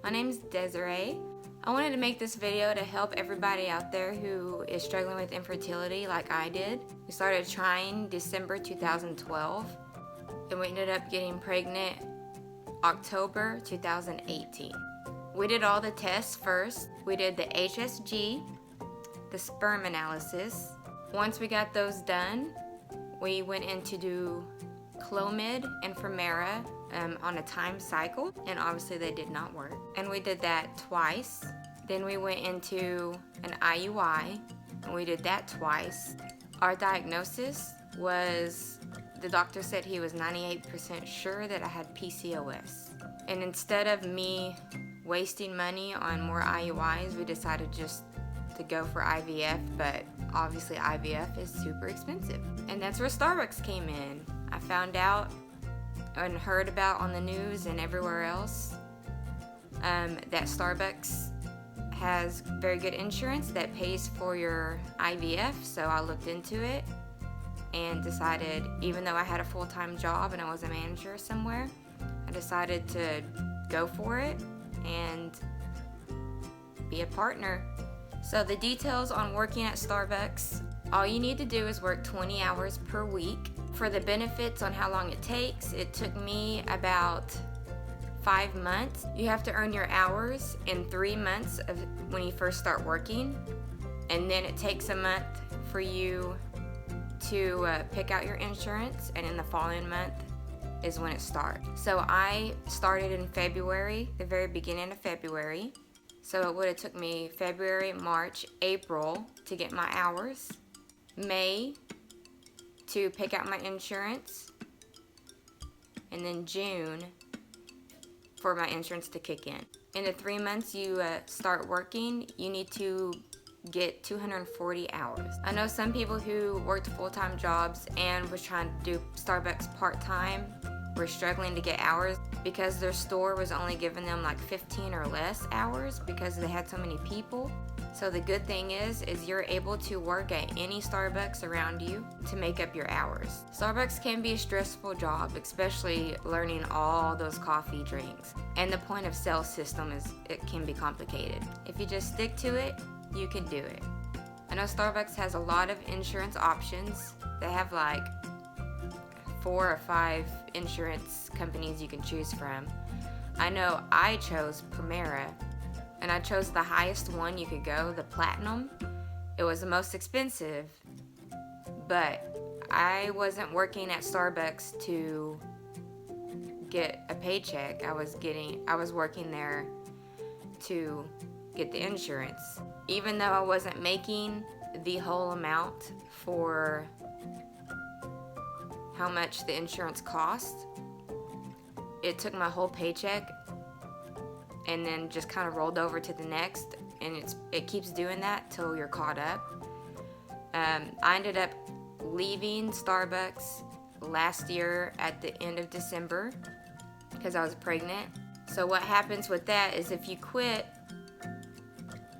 My name's Desiree. I wanted to make this video to help everybody out there who is struggling with infertility like I did. We started trying December 2012 and we ended up getting pregnant October 2018. We did all the tests first. We did the HSG, the sperm analysis. Once we got those done, we went in to do Clomid and Femera on a time cycle, and obviously they did not work. And we did that twice. Then we went into an IUI, and we did that twice. Our diagnosis was, the doctor said he was 98% sure that I had PCOS. And instead of me wasting money on more IUIs, we decided just to go for IVF, but obviously IVF is super expensive. And that's where Starbucks came in. I found out and heard about on the news and everywhere else that Starbucks has very good insurance that pays for your IVF, so I looked into it and decided, even though I had a full-time job and I was a manager somewhere, I decided to go for it and be a partner. So the details on working at Starbucks: all you need to do is work 20 hours per week. For the benefits on how long it takes, it took me about 5 months. You have to earn your hours in 3 months of when you first start working, and then it takes a month for you to pick out your insurance, and in the following month is when it starts. So I started in February, the very beginning of February. So it would have took me February, March, April to get my hours, May to pick out my insurance, and then June for my insurance to kick in. In the 3 months you start working, you need to get 240 hours. I know some people who worked full-time jobs and was trying to do Starbucks part-time were struggling to get hours because their store was only giving them like 15 or less hours because they had so many people. So the good thing is you're able to work at any Starbucks around you to make up your hours. Starbucks can be a stressful job, especially learning all those coffee drinks. And the point of sale system it can be complicated. If you just stick to it, you can do it. I know Starbucks has a lot of insurance options. They have like 4 or 5 insurance companies you can choose from. I know I chose Femera, and I chose the highest one you could go, the Platinum. It was the most expensive, but I wasn't working at Starbucks to get a paycheck. I was working there to get the insurance. Even though I wasn't making the whole amount for how much the insurance cost, it took my whole paycheck and then just kind of rolled over to the next, and it keeps doing that till you're caught up. I ended up leaving Starbucks last year at the end of December because I was pregnant. So what happens with that is if you quit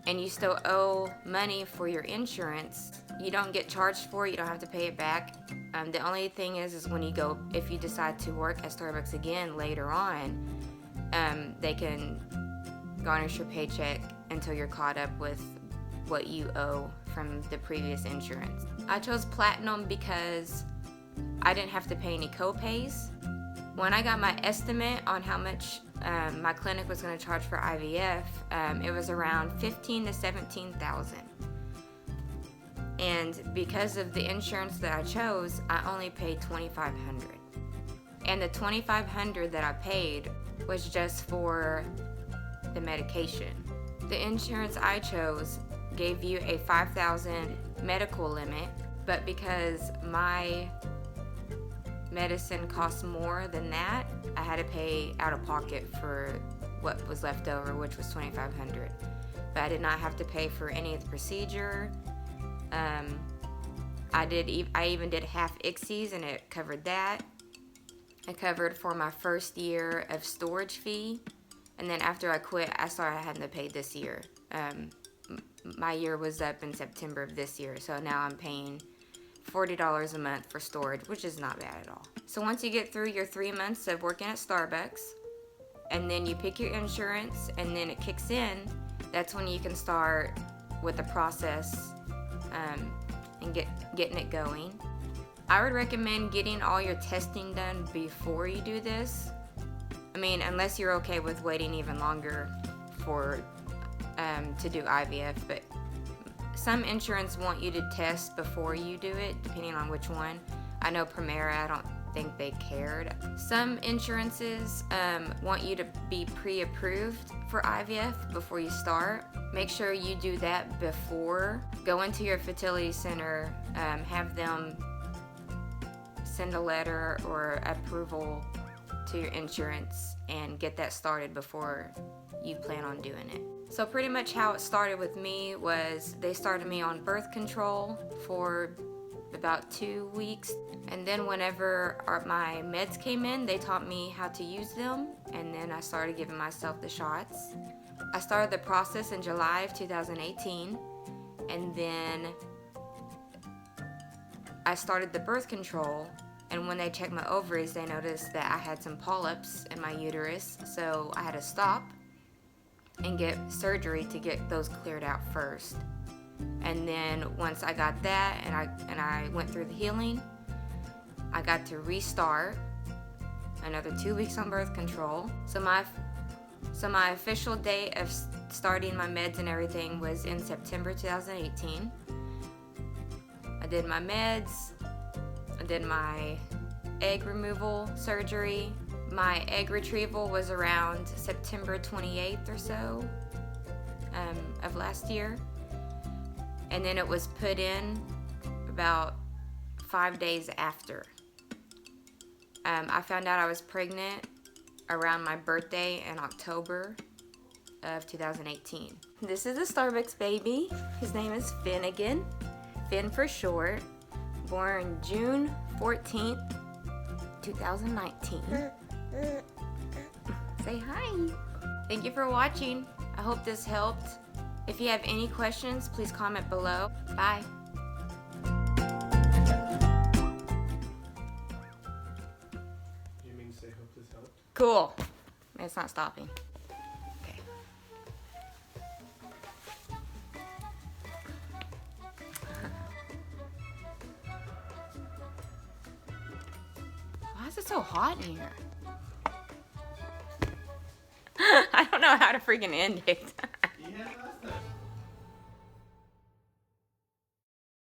and you still owe money for your insurance, you don't get charged for it, you don't have to pay it back. The only thing is when you go, if you decide to work at Starbucks again later on, they can garnish your paycheck until you're caught up with what you owe from the previous insurance. I chose Platinum because I didn't have to pay any co-pays. When I got my estimate on how much my clinic was going to charge for IVF, it was around $15,000 to $17,000. And because of the insurance that I chose, I only paid $2,500. And the $2,500 that I paid was just for the medication. The insurance I chose gave you a $5,000 medical limit, but because my medicine costs more than that, I had to pay out of pocket for what was left over, which was $2,500. But I did not have to pay for any of the procedure. I even did half ICSIs, and it covered that. It covered for my first year of storage fee, and then after I quit, I started having to pay this year. My year was up in September of this year, so now I'm paying $40 a month for storage, which is not bad at all. So once you get through your 3 months of working at Starbucks, and then you pick your insurance, and then it kicks in. That's when you can start with the process and getting it going. I would recommend getting all your testing done before you do this. I mean, unless you're okay with waiting even longer for to do IVF, but some insurance want you to test before you do it, depending on which one. I know Primera, I don't think they cared. Some insurances want you to be pre-approved for IVF before you start. Make sure you do that before. Go into your fertility center, have them send a letter or approval to your insurance and get that started before you plan on doing it. So pretty much how it started with me was they started me on birth control for about 2 weeks, and then whenever my meds came in, they taught me how to use them, and then I started giving myself the shots. I started the process in July of 2018, and then I started the birth control, and when they checked my ovaries, they noticed that I had some polyps in my uterus, so I had to stop and get surgery to get those cleared out first. And then once I got that and I went through the healing, I got to restart another 2 weeks on birth control. So my official date of starting my meds and everything was in September 2018. I did my meds, I did my egg removal surgery. My egg retrieval was around September 28th or so of last year. And then it was put in about 5 days after. I found out I was pregnant around my birthday in October of 2018. This is a Starbucks baby. His name is Finnegan, Finn for short, born June 14th, 2019. Say hi. Thank you for watching. I hope this helped. If you have any questions, please comment below. Bye. You mean say hope this helped? Cool. It's not stopping. Okay. Why is it so hot in here? I don't know how to freaking end it.